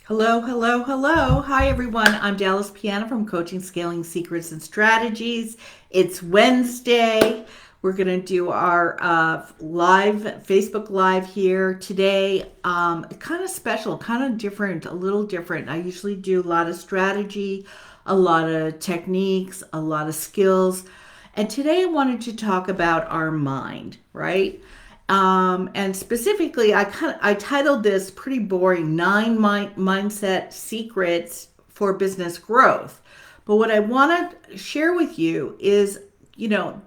Hello, hello, hello. Hi, everyone. I'm Dallas Piana from Coaching, Scaling Secrets and Strategies. It's Wednesday. We're going to do our live Facebook Live here today. Kind of special, kind of different, a little different. I usually do a lot of strategy, a lot of techniques, a lot of skills. And today I wanted to talk about our mind, right? And specifically, I titled this pretty boring: mindset secrets for business growth. But what I want to share with you is, you know,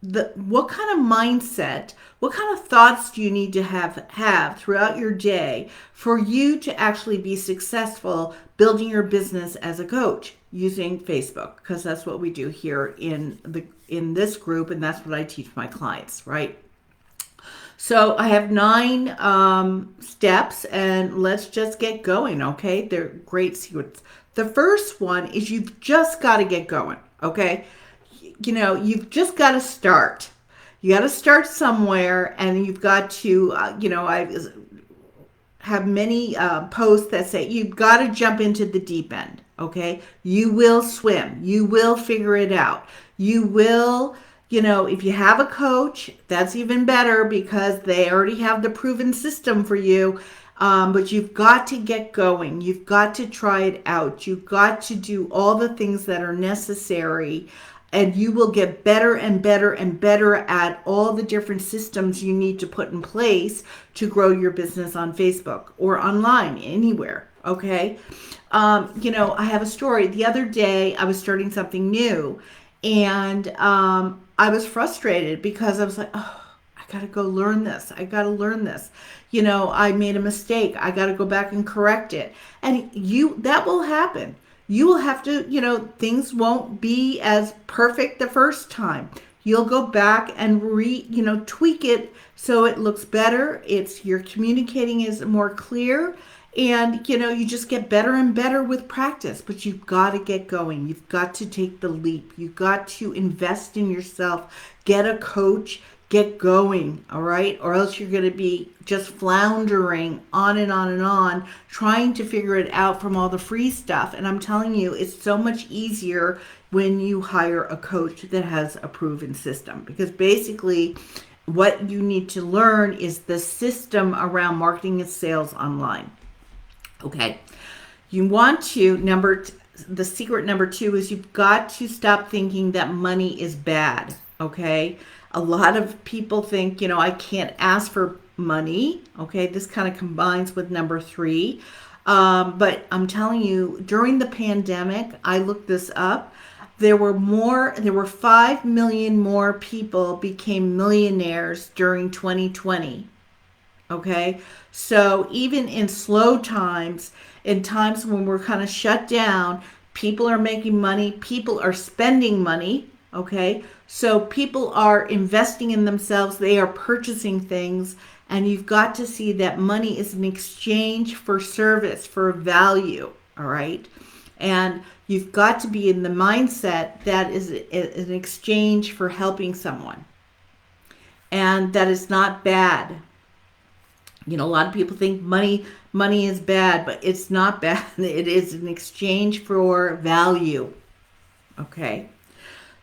the what kind of mindset, what kind of thoughts do you need to have throughout your day for you to actually be successful building your business as a coach using Facebook, because that's what we do here in this group, and that's what I teach my clients, right? So I have 9 steps, and let's just get going, okay? They're great secrets. The first one is you've just got to get going, okay? You've just got to start. You got to start somewhere, and you've got to, I have many posts that say you've got to jump into the deep end, okay? You will swim. You will figure it out. You will, if you have a coach, that's even better because they already have the proven system for you. But you've got to get going. You've got to try it out. You've got to do all the things that are necessary, and you will get better and better and better at all the different systems you need to put in place to grow your business on Facebook or online, anywhere. Okay. I have a story. The other day, I was starting something new, and I was frustrated because I was like, oh, I got to go learn this. I got to learn this. I made a mistake. I got to go back and correct it. And that will happen. You will have to, things won't be as perfect the first time. You'll go back and tweak it so it looks better. You're communicating is more clear, and you just get better and better with practice. But you've got to get going. You've got to take the leap. You've got to invest in yourself. Get a coach. Get going, all right? Or else you're going to be just floundering on and on and on, trying to figure it out from all the free stuff. And I'm telling you, it's so much easier when you hire a coach that has a proven system. Because basically, what you need to learn is the system around marketing and sales online. Okay. You want to, the secret number 2 is you've got to stop thinking that money is bad, okay? A lot of people think, I can't ask for money. Okay, this kind of combines with number 3. But I'm telling you, during the pandemic, I looked this up. There were 5 million more people became millionaires during 2020. Okay, so even in slow times, in times when we're kind of shut down, people are making money, people are spending money. Okay, so people are investing in themselves, they are purchasing things, and you've got to see that money is an exchange for service, for value. All right, and you've got to be in the mindset that is an exchange for helping someone, and that is not bad. A lot of people think money is bad, but it's not bad. It is an exchange for value. Okay.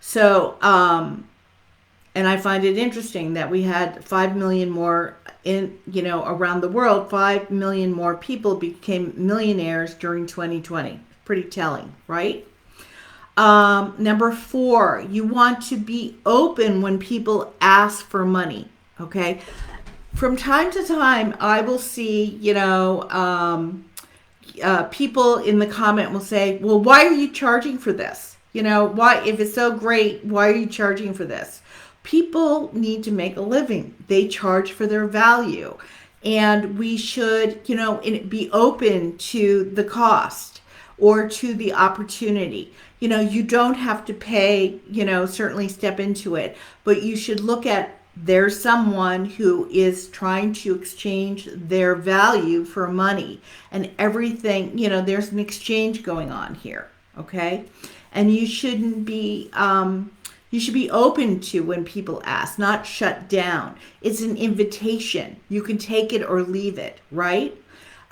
So, and I find it interesting that we had 5 million more around the world. 5 million more people became millionaires during 2020. Pretty telling, right? Number 4, you want to be open when people ask for money. Okay. From time to time, I will see, people in the comment will say, well, why are you charging for this? Why, if it's so great, why are you charging for this? People need to make a living. They charge for their value. And we should, be open to the cost or to the opportunity. You don't have to pay, certainly step into it, but you should look at there's someone who is trying to exchange their value for money, and everything, there's an exchange going on here. Okay. And you shouldn't be, you should be open to when people ask, not shut down. It's an invitation. You can take it or leave it, right?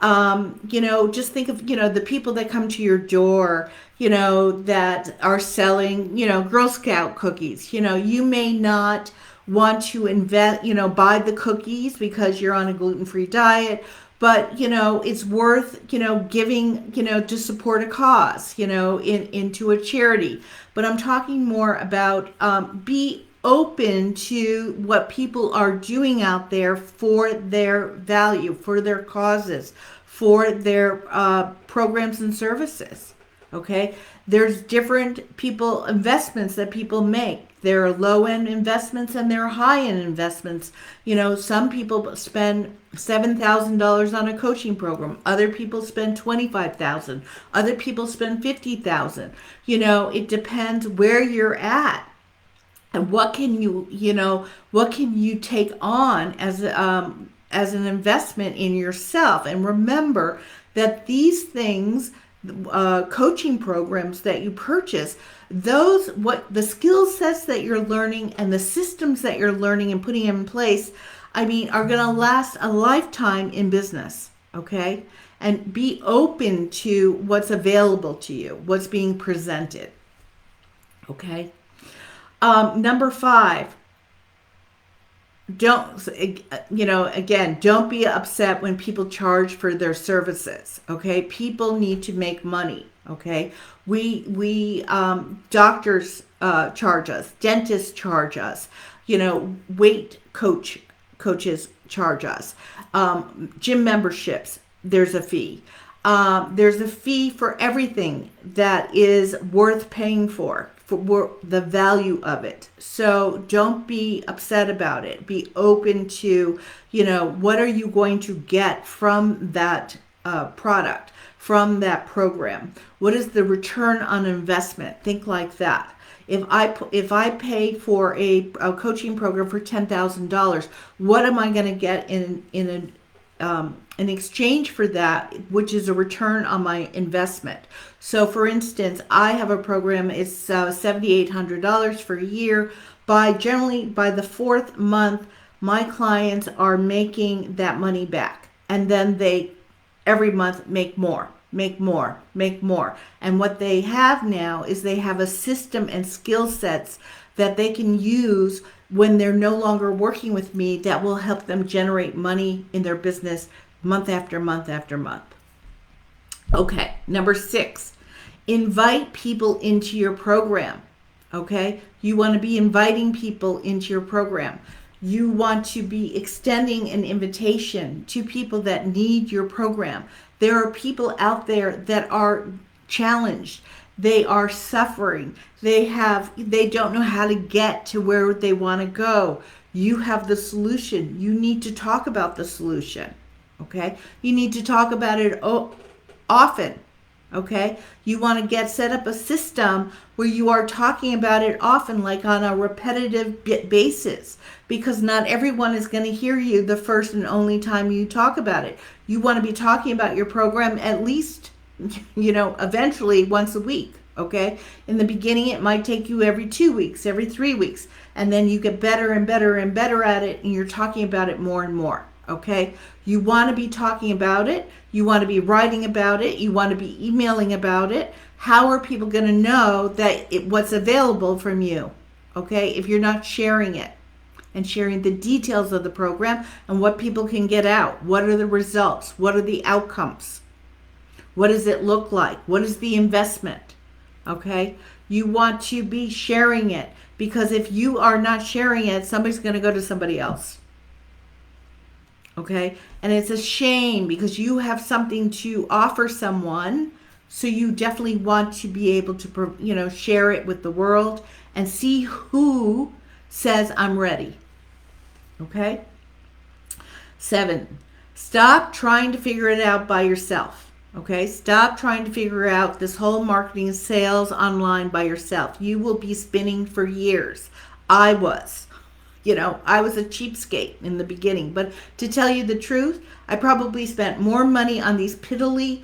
Just think of, the people that come to your door, that are selling, Girl Scout cookies. You may not want to invest, buy the cookies because you're on a gluten-free diet, but, it's worth, giving, to support a cause, into a charity. But I'm talking more about, be open to what people are doing out there for their value, for their causes, for their programs and services. Okay, there's different investments that people make. There are low end investments and there are high end investments. Some people spend $7,000 on a coaching program. Other people spend 25,000. Other people spend 50,000. It depends where you're at. And what can you take on as an investment in yourself? And remember that these things, coaching programs that you purchase, what the skill sets that you're learning and the systems that you're learning and putting in place, are going to last a lifetime in business. Okay, and be open to what's available to you, what's being presented. Okay. Number 5, don't be upset when people charge for their services. Okay, people need to make money. Okay, we doctors charge us, dentists charge us, weight coaches charge us, gym memberships. There's a fee. There's a fee for everything that is worth paying for the value of it. So don't be upset about it. Be open to, what are you going to get from that product, from that program? What is the return on investment? Think like that. If I pay for a coaching program for $10,000, what am I going to get in exchange for that, which is a return on my investment? So for instance, I have a program, it's $7,800 for a year. Generally by the 4th month, my clients are making that money back. And then they every month make more. And what they have now is they have a system and skill sets that they can use when they're no longer working with me that will help them generate money in their business month after month after month. Okay, number 6, invite people into your program. Okay, you want to be inviting people into your program. You want to be extending an invitation to people that need your program. There are people out there that are challenged. They are suffering. They don't know how to get to where they want to go. You have the solution. You need to talk about the solution. Okay? You need to talk about it often. Okay? You want to set up a system where you are talking about it often, like on a repetitive basis, because not everyone is going to hear you the first and only time you talk about it. You want to be talking about your program at least, eventually once a week. Okay? In the beginning, it might take you every 2 weeks, every 3 weeks, and then you get better and better and better at it, and you're talking about it more and more. Okay? You want to be talking about it. You want to be writing about it. You want to be emailing about it. How are people going to know what's available from you? Okay? If you're not sharing it and sharing the details of the program and what people can get out. What are the results? What are the outcomes? What does it look like? What is the investment? Okay? You want to be sharing it, because if you are not sharing it, somebody's going to go to somebody else. Okay? And it's a shame, because you have something to offer someone, so you definitely want to be able to, share it with the world and see who says, I'm ready. Okay? 7, stop trying to figure it out by yourself. Okay? Stop trying to figure out this whole marketing and sales online by yourself. You will be spinning for years. I was a cheapskate in the beginning, but to tell you the truth, I probably spent more money on these piddly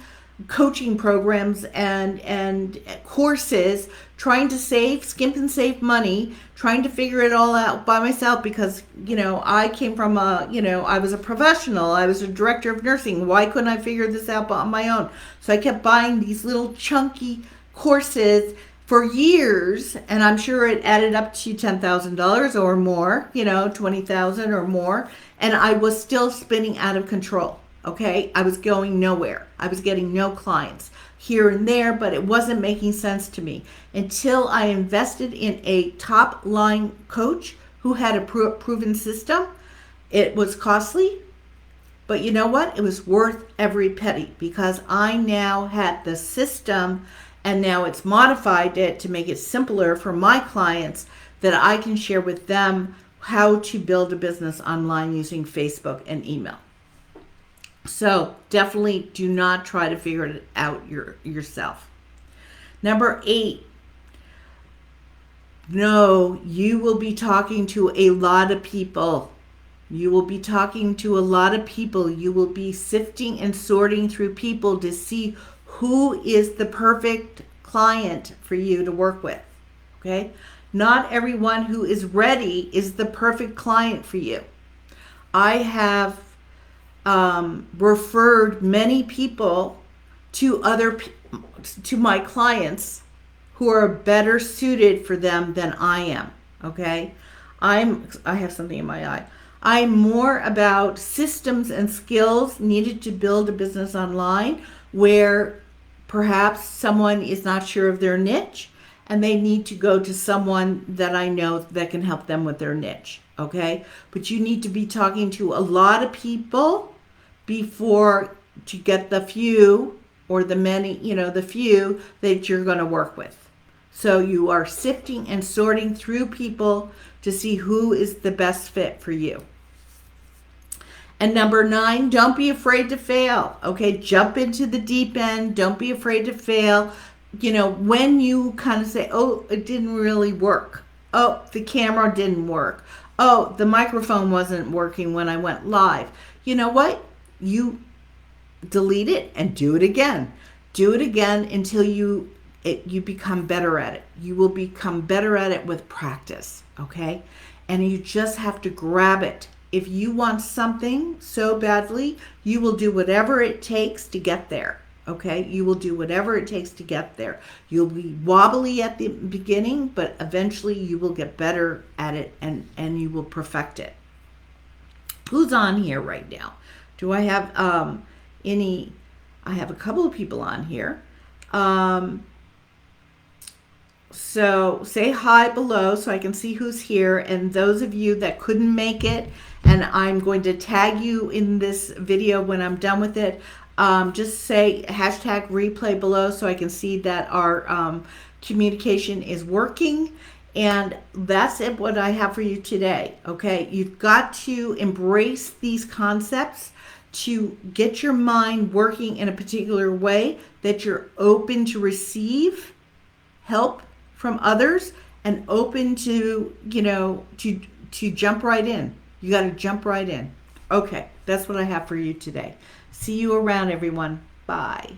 coaching programs and courses, trying to skimp and save money, trying to figure it all out by myself because, I came from I was a professional. I was a director of nursing. Why couldn't I figure this out on my own? So I kept buying these little chunky courses for years, and I'm sure it added up to $10,000 or more, 20,000 or more, and I was still spinning out of control. Okay, I was going nowhere. I was getting no clients here and there, but it wasn't making sense to me until I invested in a top line coach who had a proven system. It was costly, but you know what? It was worth every penny because I now had the system, and now it's modified it to make it simpler for my clients that I can share with them how to build a business online using Facebook and email. So definitely do not try to figure it out yourself. Number 8, no, you will be talking to a lot of people. You will be talking to a lot of people. You will be sifting and sorting through people to see who is the perfect client for you to work with. Okay? Not everyone who is ready is the perfect client for you. I have referred many people to to my clients who are better suited for them than I am. Okay, I have something in my eye. I'm more about systems and skills needed to build a business online where perhaps someone is not sure of their niche and they need to go to someone that I know that can help them with their niche. Okay, but you need to be talking to a lot of people before to get the few or the many, the few that you're going to work with. So you are sifting and sorting through people to see who is the best fit for you. And number 9, don't be afraid to fail. Okay, jump into the deep end. Don't be afraid to fail. When you kind of say, oh, it didn't really work. Oh, the camera didn't work. Oh, the microphone wasn't working when I went live. You know what? You delete it and do it again. Do it again until you become better at it. You will become better at it with practice, okay? And you just have to grab it. If you want something so badly, you will do whatever it takes to get there, okay? You will do whatever it takes to get there. You'll be wobbly at the beginning, but eventually you will get better at it and you will perfect it. Who's on here right now? Do I have any? I have a couple of people on here. So say hi below so I can see who's here. And those of you that couldn't make it, and I'm going to tag you in this video when I'm done with it, just say #replay below so I can see that our communication is working. And that's it, what I have for you today. Okay, you've got to embrace these concepts to get your mind working in a particular way that you're open to receive help from others and open to, to jump right in. You got to jump right in. Okay, that's what I have for you today. See you around, everyone. Bye.